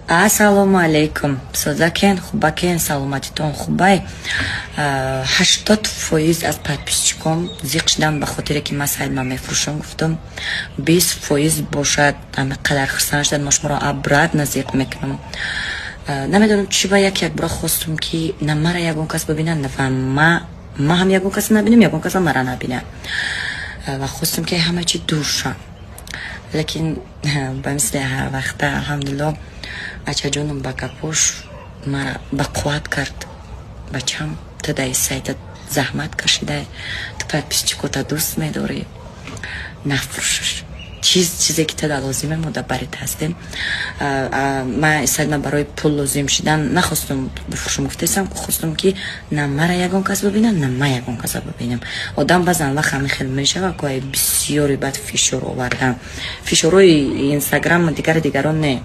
Ассалому алейкум. Созакен, хубакен, саломатитон хубай. 80% аз подписчикам зиқ шидан ба хотире ки ман сайдма мефурӯшам гуфтам 20% бошад ами қадар хирсан шудан ма шуморо обратно зиқ мекунам. Намедонам чӣ ба як бора хостум ки на мара ягон кас бибинад ва ма ҳам ягон кас набинам, ягон кас мара набинад ва хостум ки ҳама чӣ дур шад. Лекин ба мисли ҳар вақта алҳамдулиллоҳ ачаҷонам ба гапош мара ба қувват кард. Бачам ту дар сайта заҳмат кашида, ту подписчикота дӯст медорӣ, нафурӯшаш. چیزی که تا لازمه ما در برای هستیم. من اصلا برای پول لازم شدن نخواستم بفروشم، گفتم که نه مرا یگان کس ببینم نه من یگان کس ببینم. آدم بعضا وقت همین خیلی میشه و که بسیاری بعد فشار آوردن. فشارهای اینستاگرام دیگران نه.